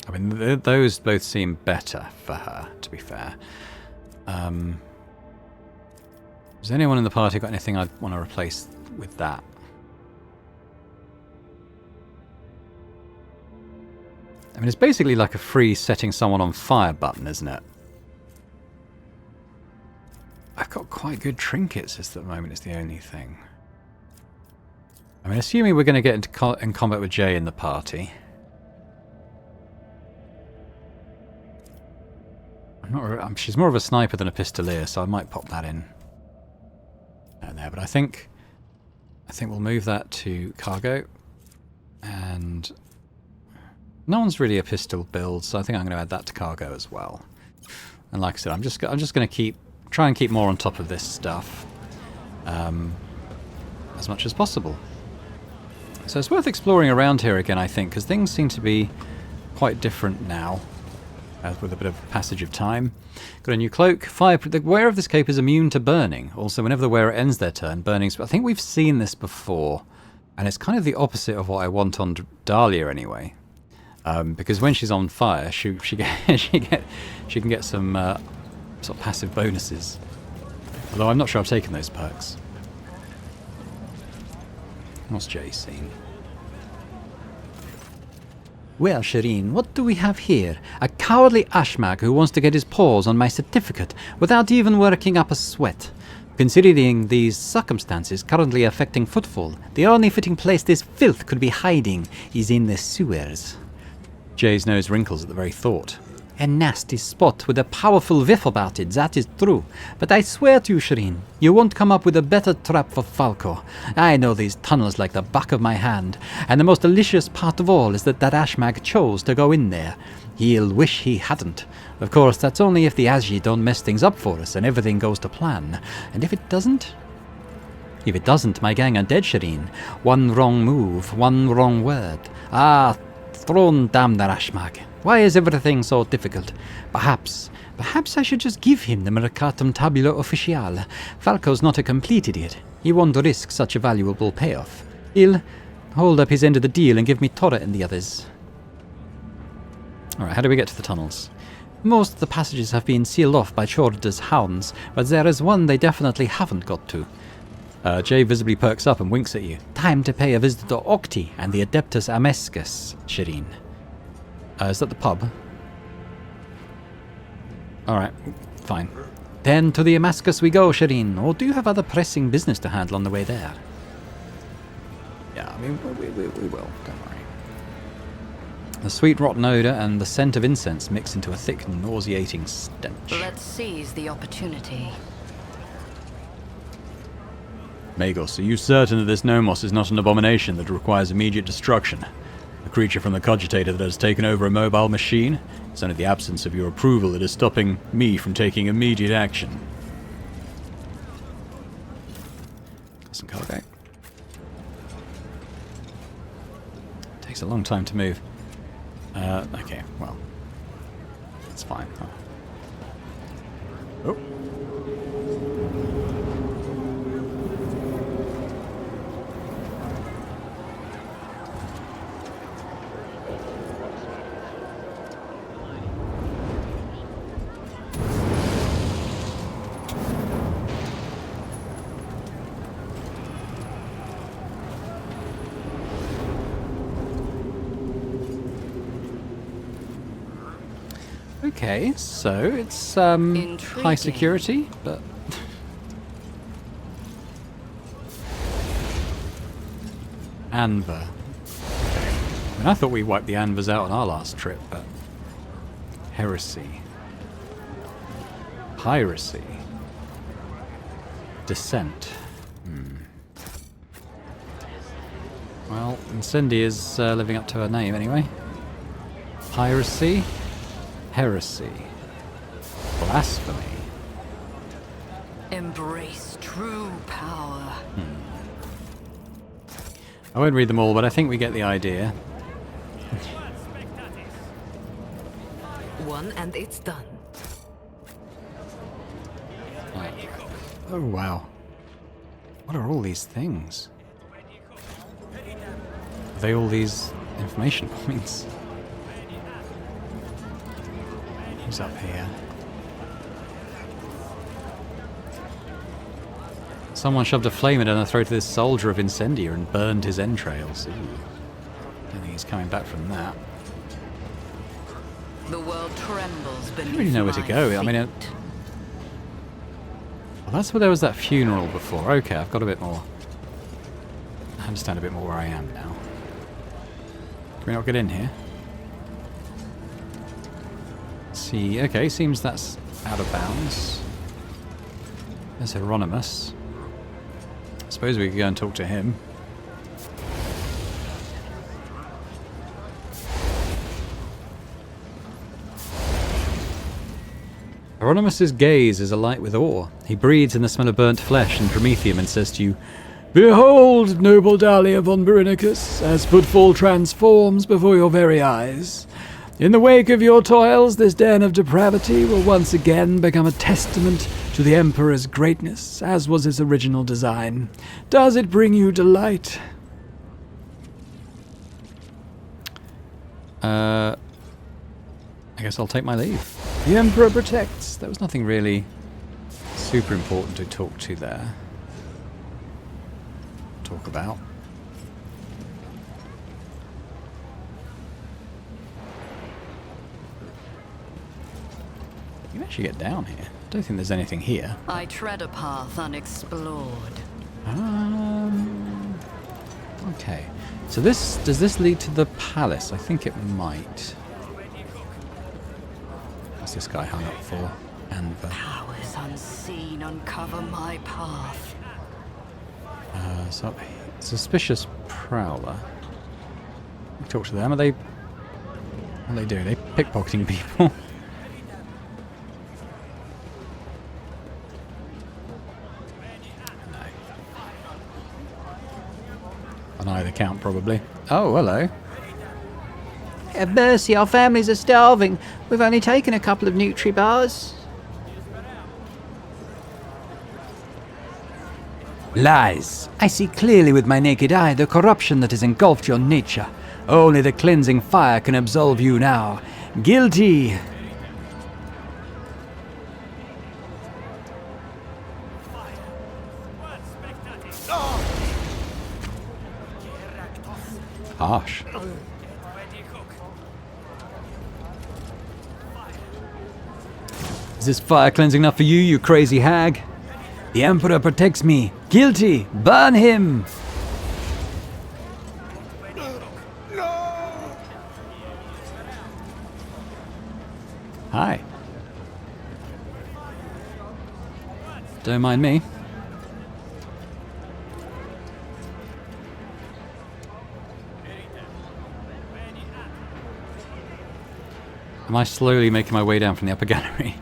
I mean, those both seem better for her, to be fair. Has anyone in the party got anything I'd want to replace with that? I mean, it's basically like a free setting someone on fire button, isn't it? I've got quite good trinkets at the moment, is the only thing. I mean, assuming we're going to get in combat with Jay in the party. She's more of a sniper than a pistolier, so I might pop that in there. But I think we'll move that to cargo. And no one's really a pistol build, so I think I'm going to add that to cargo as well. And like I said, I'm just going to try and keep more on top of this stuff as much as possible. So it's worth exploring around here again, I think, because things seem to be quite different now, with a bit of passage of time. Got a new cloak. The wearer of this cape is immune to burning. Also, whenever the wearer ends their turn, burning. I think we've seen this before, and it's kind of the opposite of what I want on Dahlia anyway. Because when she's on fire, she can get some sort of passive bonuses. Although I'm not sure I've taken those perks. What's Jay seen? Well, Shireen, what do we have here? A cowardly ashmag who wants to get his paws on my certificate without even working up a sweat. Considering these circumstances currently affecting footfall, the only fitting place this filth could be hiding is in the sewers. Jay's nose wrinkles at the very thought. A nasty spot with a powerful whiff about it, that is true. But I swear to you, Shireen, you won't come up with a better trap for Falco. I know these tunnels like the back of my hand, and the most delicious part of all is that ashmag chose to go in there. He'll wish he hadn't. Of course, that's only if the Azji don't mess things up for us and everything goes to plan. And if it doesn't? If it doesn't, my gang are dead, Shireen. One wrong move, one wrong word. Thrown damn the ashmag. Why is everything so difficult? Perhaps I should just give him the Mercatum Tabula Officiale. Falco's not a complete idiot. He won't risk such a valuable payoff. He'll hold up his end of the deal and give me Tora and the others. Alright, how do we get to the tunnels? Most of the passages have been sealed off by Chorda's hounds, but there is one they definitely haven't got to. Jay visibly perks up and winks at you. Time to pay a visit to Octi and the Adeptus Amescus, Shireen. Is that the pub? Alright, fine. Then to the Amescus we go, Shireen, or do you have other pressing business to handle on the way there? Yeah, I mean, we will, don't worry. The sweet rotten odour and the scent of incense mix into a thick, nauseating stench. Let's seize the opportunity. Magos, are you certain that this Nomos is not an abomination that requires immediate destruction? A creature from the cogitator that has taken over a mobile machine? It's only the absence of your approval that is stopping me from taking immediate action. Some cargo. Takes a long time to move. Okay, well. That's fine. Oh. Okay, so it's high security, but Anver. Okay. I mean, I thought we wiped the Anvers out on our last trip, but heresy, piracy, dissent. Well, Incendia is living up to her name anyway. Piracy. Heresy. Blasphemy. Embrace true power. I won't read them all, but I think we get the idea. One and it's done. Oh wow. What are all these things? Are they all these information points? Who's up here? Someone shoved a flame down the throat of this soldier of Incendia and burned his entrails. Ooh. Don't think he's coming back from that. The world trembles beneath I don't really know where to go. I mean, well, that's where there was that funeral before. Okay, I've got a bit more. I understand a bit more where I am now. Can we not get in here? See, okay, seems that's out of bounds. There's Hieronymus. I suppose we could go and talk to him. Hieronymus's gaze is alight with awe. He breathes in the smell of burnt flesh and promethium and says to you, "Behold, noble Dahlia von Berinicus, as footfall transforms before your very eyes. In the wake of your toils, this den of depravity will once again become a testament to the Emperor's greatness, as was his original design. Does it bring you delight?" I guess I'll take my leave. The Emperor protects. There was nothing really super important to talk to there. Talk about. You can actually get down here. I don't think there's anything here. I tread a path unexplored. Okay. So does this lead to the palace? I think it might. What's this guy hung up for? Anver. Powers unseen uncover my path. So up here. Suspicious prowler. Talk to them. What are they doing? Are they pickpocketing people? No. On either count, probably. Oh, hello. Have mercy, our families are starving. We've only taken a couple of Nutri-bars. Lies. I see clearly with my naked eye the corruption that has engulfed your nature. Only the cleansing fire can absolve you now. Guilty. Harsh. Is this fire cleansing enough for you, you crazy hag? The Emperor protects me. Guilty! Burn him! Hi. Don't mind me. Am I slowly making my way down from the upper gallery?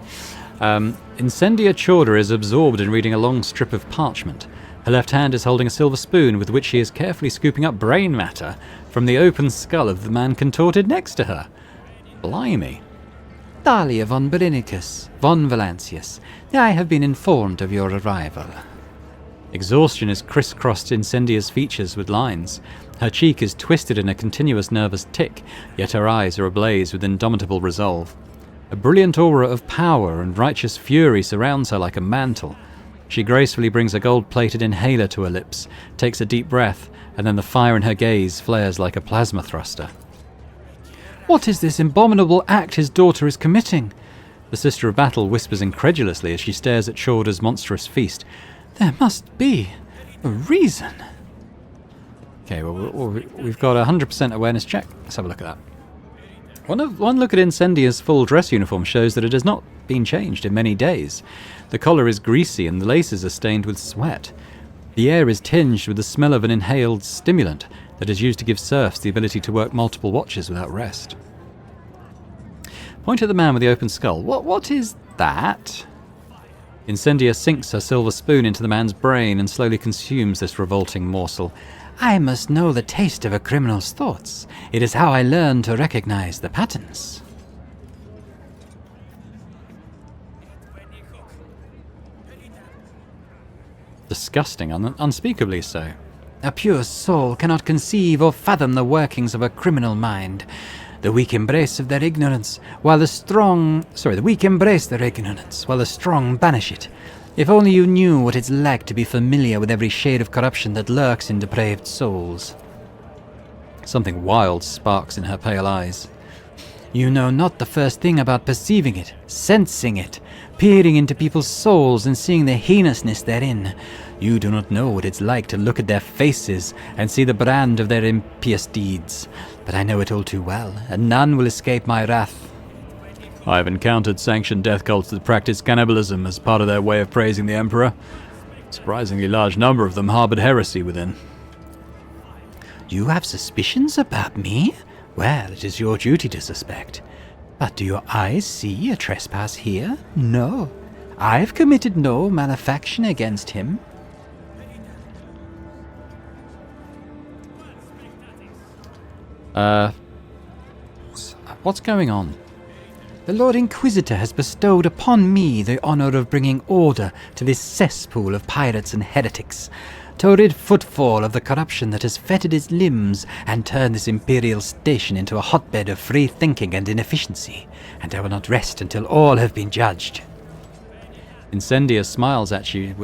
Incendia Chorda is absorbed in reading a long strip of parchment. Her left hand is holding a silver spoon with which she is carefully scooping up brain matter from the open skull of the man contorted next to her. Blimey. Thalia von Berinicus, von Valancius, I have been informed of your arrival. Exhaustion has crisscrossed Incendia's features with lines. Her cheek is twisted in a continuous nervous tick, yet her eyes are ablaze with indomitable resolve. A brilliant aura of power and righteous fury surrounds her like a mantle. She gracefully brings a gold-plated inhaler to her lips, takes a deep breath, and then the fire in her gaze flares like a plasma thruster. What is this abominable act his daughter is committing? The Sister of Battle whispers incredulously as she stares at Chorda's monstrous feast. There must be a reason. Okay, well, we've got a 100% awareness check. Let's have a look at that. One look at Incendia's full dress uniform shows that it has not been changed in many days. The collar is greasy and the laces are stained with sweat. The air is tinged with the smell of an inhaled stimulant that is used to give serfs the ability to work multiple watches without rest. Point at the man with the open skull. What is that? Incendia sinks her silver spoon into the man's brain and slowly consumes this revolting morsel. I must know the taste of a criminal's thoughts. It is how I learn to recognize the patterns. Disgusting, unspeakably so. A pure soul cannot conceive or fathom the workings of a criminal mind. The weak embrace their ignorance, while the strong banish it. If only you knew what it's like to be familiar with every shade of corruption that lurks in depraved souls. Something wild sparks in her pale eyes. You know not the first thing about perceiving it, sensing it, peering into people's souls and seeing the heinousness therein. You do not know what it's like to look at their faces and see the brand of their impious deeds. But I know it all too well, and none will escape my wrath. I have encountered sanctioned death cults that practice cannibalism as part of their way of praising the Emperor. A surprisingly large number of them harbored heresy within. You have suspicions about me? Well, it is your duty to suspect. But do your eyes see a trespass here? No. I've committed no malefaction against him. What's going on? The Lord Inquisitor has bestowed upon me the honor of bringing order to this cesspool of pirates and heretics, to rid footfall of the corruption that has fettered its limbs and turned this imperial station into a hotbed of free thinking and inefficiency, and I will not rest until all have been judged. Incendia smiles at you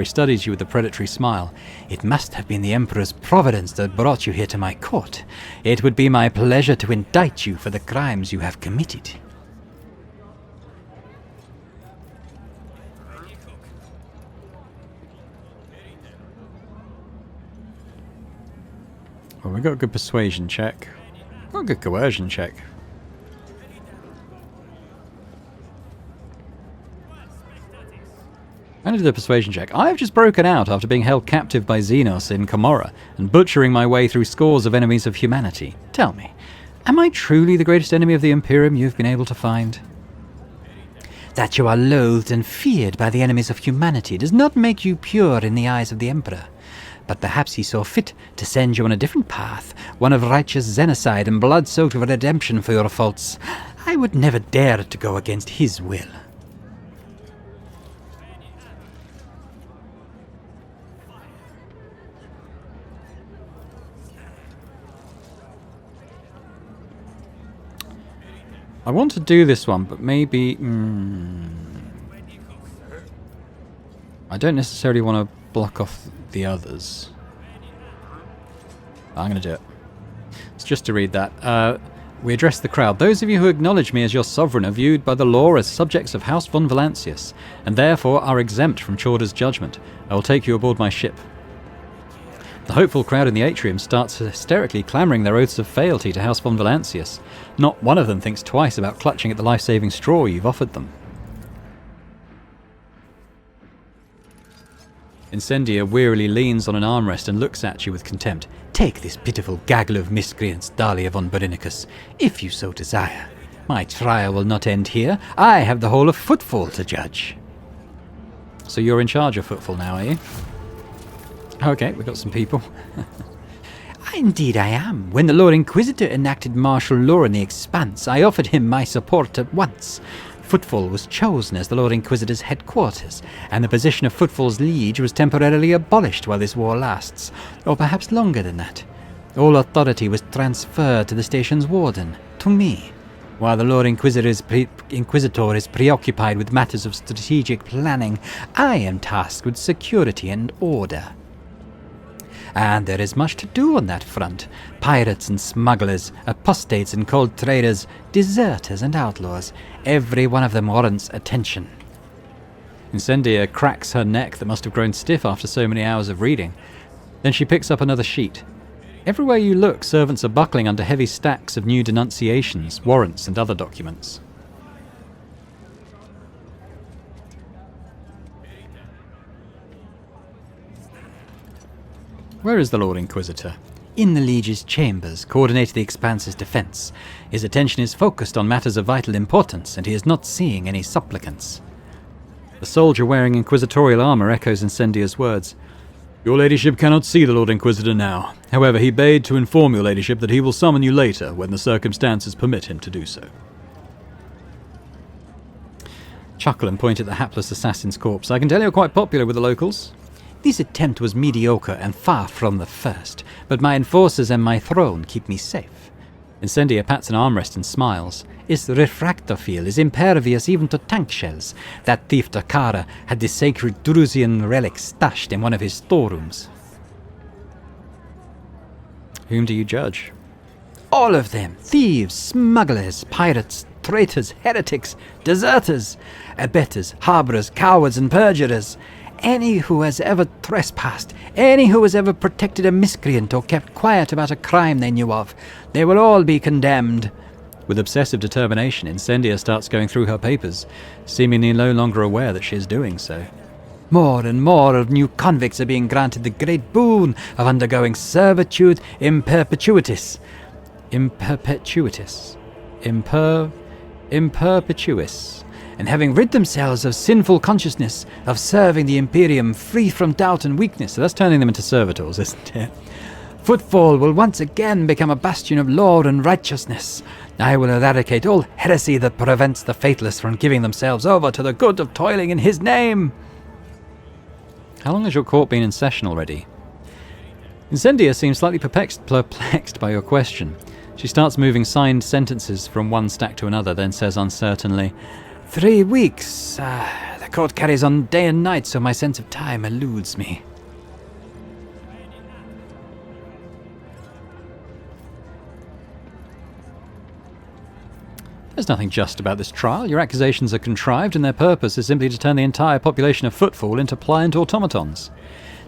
studies you with a predatory smile. It must have been the Emperor's providence that brought you here to my court. It would be my pleasure to indict you for the crimes you have committed. Well, we got a good persuasion check. Got a good coercion check. I did the persuasion check. I have just broken out after being held captive by Xenos in Comorra and butchering my way through scores of enemies of humanity. Tell me, am I truly the greatest enemy of the Imperium you've been able to find? That you are loathed and feared by the enemies of humanity does not make you pure in the eyes of the Emperor. But perhaps he saw fit to send you on a different path, one of righteous genocide and blood-soaked redemption for your faults. I would never dare to go against his will. I want to do this one, but maybe... I don't necessarily want to block off the others. I'm going to do it. just to read that. We address the crowd. Those of you who acknowledge me as your sovereign are viewed by the law as subjects of House von Valancius, and therefore are exempt from Chorda's judgment. I will take you aboard my ship. The hopeful crowd in the atrium starts hysterically clamouring their oaths of fealty to House von Valancius. Not one of them thinks twice about clutching at the life-saving straw you've offered them. Incendia wearily leans on an armrest and looks at you with contempt. Take this pitiful gaggle of miscreants, Dahlia von Berinicus, if you so desire. My trial will not end here. I have the whole of Footfall to judge. So you're in charge of Footfall now, are you? Okay, we've got some people. Indeed I am. When the Lord Inquisitor enacted martial law in the Expanse, I offered him my support at once. Footfall was chosen as the Lord Inquisitor's headquarters, and the position of Footfall's liege was temporarily abolished while this war lasts, or perhaps longer than that. All authority was transferred to the station's warden, to me. While the Lord Inquisitor is preoccupied with matters of strategic planning, I am tasked with security and order. And there is much to do on that front. Pirates and smugglers, apostates and cold traders, deserters and outlaws. Every one of them warrants attention. Incendia cracks her neck that must have grown stiff after so many hours of reading. Then she picks up another sheet. Everywhere you look, servants are buckling under heavy stacks of new denunciations, warrants and other documents. Where is the Lord Inquisitor? In the Liege's chambers, coordinating the Expanse's defense. His attention is focused on matters of vital importance, and he is not seeing any supplicants. The soldier wearing inquisitorial armour echoes Incendia's words. Your ladyship cannot see the Lord Inquisitor now. However, he bade to inform your ladyship that he will summon you later when the circumstances permit him to do so. Chuckle and point at the hapless assassin's corpse. I can tell you're quite popular with the locals. This attempt was mediocre and far from the first, but my enforcers and my throne keep me safe. Incendia pats an armrest and smiles. Its refractor field is impervious even to tank shells. That thief Takara had the sacred Drusian relic stashed in one of his storerooms. Whom do you judge? All of them. Thieves, smugglers, pirates, traitors, heretics, deserters, abettors, harbourers, cowards and perjurers. Any who has ever trespassed, any who has ever protected a miscreant or kept quiet about a crime they knew of, they will all be condemned. With obsessive determination, Incendia starts going through her papers, seemingly no longer aware that she is doing so. More and more of new convicts are being granted the great boon of undergoing servitude in perpetuitis. In perpetuis. And having rid themselves of sinful consciousness, of serving the Imperium free from doubt and weakness. So that's turning them into servitors, isn't it? Footfall will once again become a bastion of law and righteousness. I will eradicate all heresy that prevents the faithless from giving themselves over to the good of toiling in his name. How long has your court been in session already? Incendia seems slightly perplexed by your question. She starts moving signed sentences from one stack to another, then says uncertainly, 3 weeks. The court carries on day and night, so my sense of time eludes me. There's nothing just about this trial. Your accusations are contrived, and their purpose is simply to turn the entire population of Footfall into pliant automatons.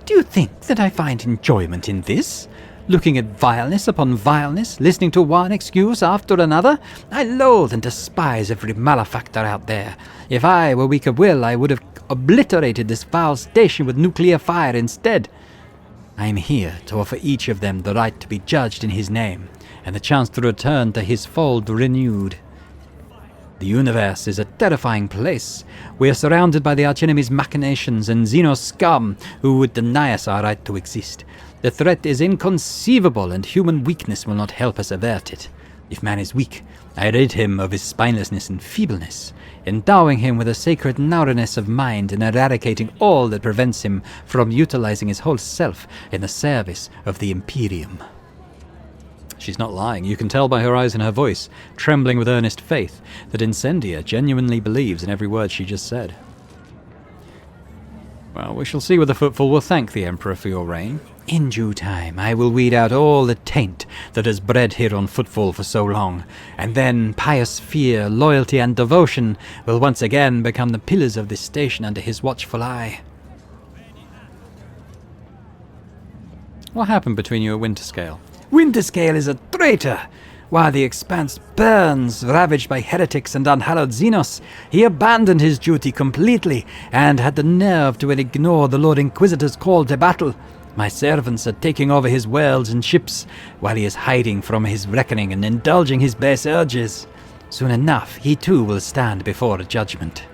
Do you think that I find enjoyment in this? Looking at vileness upon vileness, listening to one excuse after another? I loathe and despise every malefactor out there. If I were weak of will, I would have obliterated this foul station with nuclear fire instead. I am here to offer each of them the right to be judged in his name, and the chance to return to his fold renewed. The universe is a terrifying place. We are surrounded by the archenemy's machinations and Xenos scum who would deny us our right to exist. The threat is inconceivable, and human weakness will not help us avert it. If man is weak, I rid him of his spinelessness and feebleness, endowing him with a sacred narrowness of mind and eradicating all that prevents him from utilizing his whole self in the service of the Imperium. She's not lying. You can tell by her eyes and her voice, trembling with earnest faith, that Incendia genuinely believes in every word she just said. Well, we shall see whether Footfall will thank the Emperor for your reign. In due time, I will weed out all the taint that has bred here on Footfall for so long, and then pious fear, loyalty, and devotion will once again become the pillars of this station under his watchful eye. What happened between you at Winterscale? Winterscale is a traitor! While the Expanse burns, ravaged by heretics and unhallowed Xenos, he abandoned his duty completely and had the nerve to ignore the Lord Inquisitor's call to battle. My servants are taking over his worlds and ships, while he is hiding from his reckoning and indulging his base urges. Soon enough, he too will stand before judgment.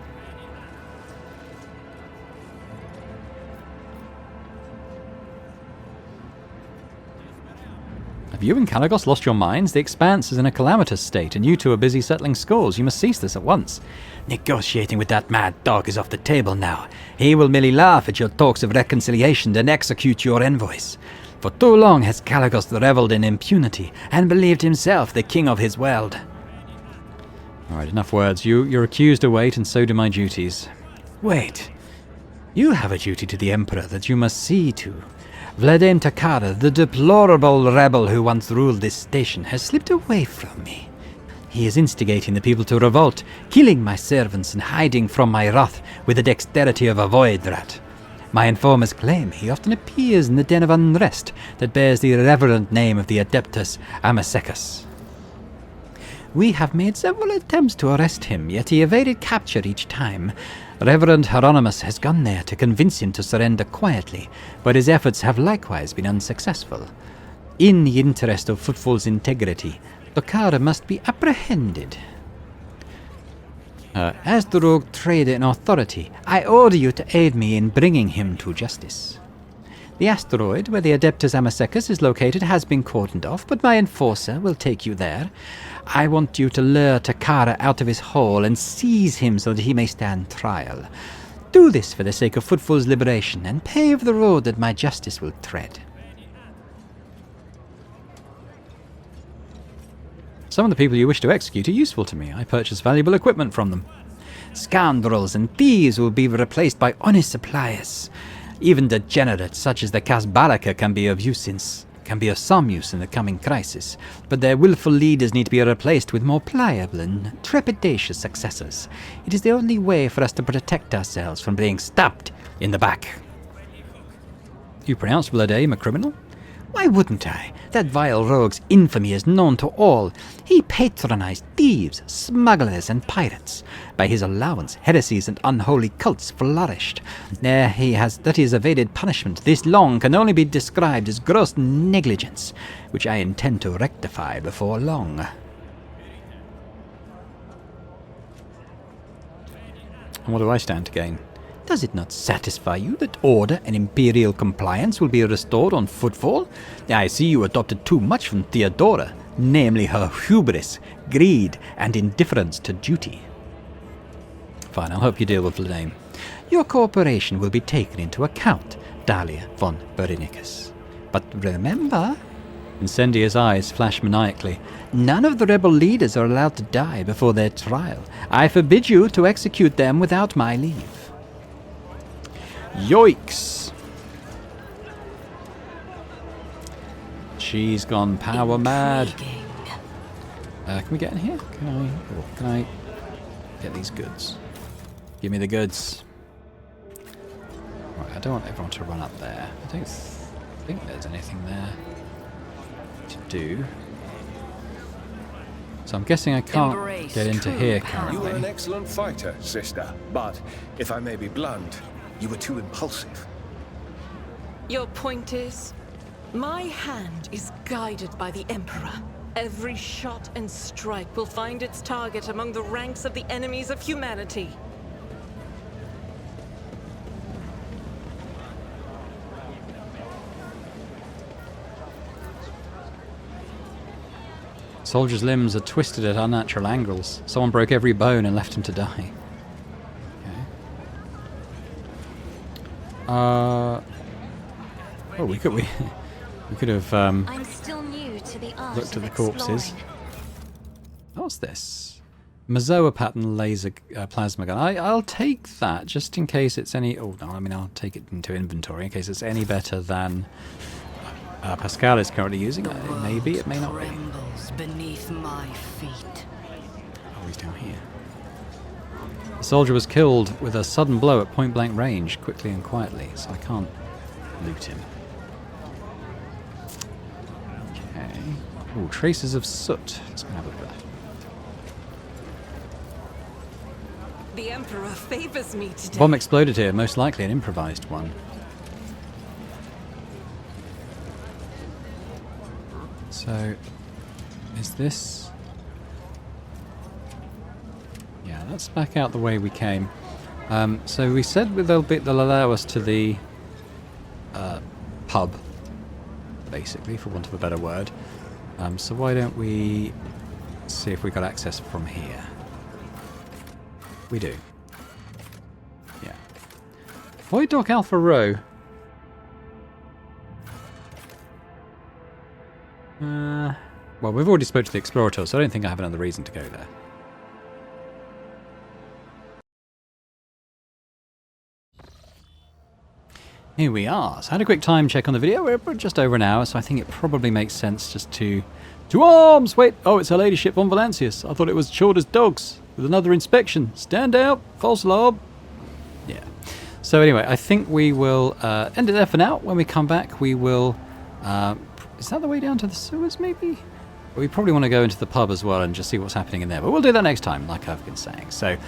Have you and Caligos lost your minds? The Expanse is in a calamitous state, and you two are busy settling scores. You must cease this at once. Negotiating with that mad dog is off the table now. He will merely laugh at your talks of reconciliation and execute your envoys. For too long has Caligos revelled in impunity and believed himself the king of his world. All right, enough words. You're accused await, and so do my duties. Wait. You have a duty to the Emperor that you must see to. Vladimir Takara, the deplorable rebel who once ruled this station, has slipped away from me. He is instigating the people to revolt, killing my servants and hiding from my wrath with the dexterity of a void rat. My informers claim he often appears in the den of unrest that bears the irreverent name of the Adeptus Amazecus. We have made several attempts to arrest him, yet he evaded capture each time. Reverend Hieronymus has gone there to convince him to surrender quietly, but his efforts have likewise been unsuccessful. In the interest of Footfall's integrity, Takara must be apprehended. As the rogue trader in authority, I order you to aid me in bringing him to justice. The asteroid where the Adeptus Amazecus is located has been cordoned off, but my enforcer will take you there. I want you to lure Takara out of his hole and seize him so that he may stand trial. Do this for the sake of Footfall's liberation, and pave the road that my justice will tread. Some of the people you wish to execute are useful to me. I purchase valuable equipment from them. Scoundrels and thieves will be replaced by honest suppliers. Even degenerates such as the Casbalaka can be of some use in the coming crisis, but their willful leaders need to be replaced with more pliable and trepidatious successors. It is the only way for us to protect ourselves from being stabbed in the back. You pronounce Vladimir a criminal? Why wouldn't I? That vile rogue's infamy is known to all. He patronized thieves, smugglers, and pirates. By his allowance, heresies and unholy cults flourished. That he has evaded punishment this long can only be described as gross negligence, which I intend to rectify before long. And what do I stand to gain? Does it not satisfy you that order and imperial compliance will be restored on Footfall? I see you adopted too much from Theodora, namely her hubris, greed, and indifference to duty. Fine, I'll help you deal with Vladimir. Your cooperation will be taken into account, Dahlia von Berenices. But remember... Incendia's eyes flash maniacally. None of the rebel leaders are allowed to die before their trial. I forbid you to execute them without my leave. Yoicks! She's gone power mad. Can we get in here? Can I get these goods? Give me the goods. Right, I don't want everyone to run up there. I don't think there's anything there to do. So I'm guessing I can't get into here currently. You were an excellent fighter, sister, but if I may be blunt, you were too impulsive. Your point is, my hand is guided by the Emperor. Every shot and strike will find its target among the ranks of the enemies of humanity. Soldier's limbs are twisted at unnatural angles. Someone broke every bone and left him to die. Oh, we could have I'm still new to the art looked at of the corpses. exploring. What's this? Mazoa pattern laser plasma gun. I'll take that just in case it's any. Oh no, I mean I'll take it into inventory in case it's any better than Pascal is currently using. Maybe, it may not be. Trembles beneath my feet. Oh, he's down here. The soldier was killed with a sudden blow at point-blank range, quickly and quietly, so I can't loot him. Okay. Ooh, traces of soot. Let's go have a look at that. The Emperor favors me today. Bomb exploded here, most likely an improvised one. So, is this... Yeah, that's back out the way we came. So we said they'll allow us to the pub, basically, for want of a better word. So why don't we see if we got access from here? We do. Yeah. Void Dock Alpha Row. Well, we've already spoke to the Explorator, so I don't think I have another reason to go there. Here we are. So I had a quick time check on the video. We're just over an hour, so I think it probably makes sense just to arms! Wait, oh, it's Her Ladyship von Valancius. I thought it was short as dogs. With another inspection. Stand out. False alarm. Yeah. So anyway, I think we will end it there for now. When we come back, we will... is that the way down to the sewers, maybe? We probably want to go into the pub as well and just see what's happening in there. But we'll do that next time, like I've been saying. So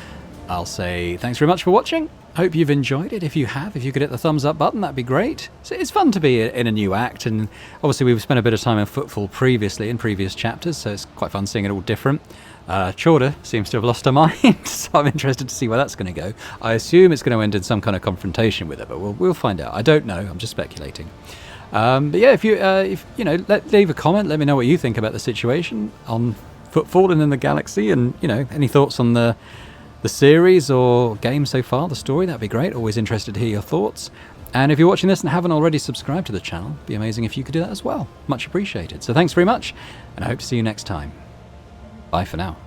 I'll say thanks very much for watching. Hope you've enjoyed it. If you have, if you could hit the thumbs up button, that'd be great. So it's fun to be in a new act, and obviously we've spent a bit of time in Footfall previously in previous chapters, so it's quite fun seeing it all different. Chorda seems to have lost her mind, so I'm interested to see where that's going to go. I assume it's going to end in some kind of confrontation with her, but we'll find out. I don't know. I'm just speculating. But yeah, if you know, leave a comment. Let me know what you think about the situation on Footfall and in the galaxy, and you know, any thoughts on the series or game so far, the story. That'd be great. Always interested to hear your thoughts. And if you're watching this and haven't already subscribed to the channel, it'd be amazing if you could do that as well. Much appreciated. So thanks very much, and I hope to see you next time. Bye for now.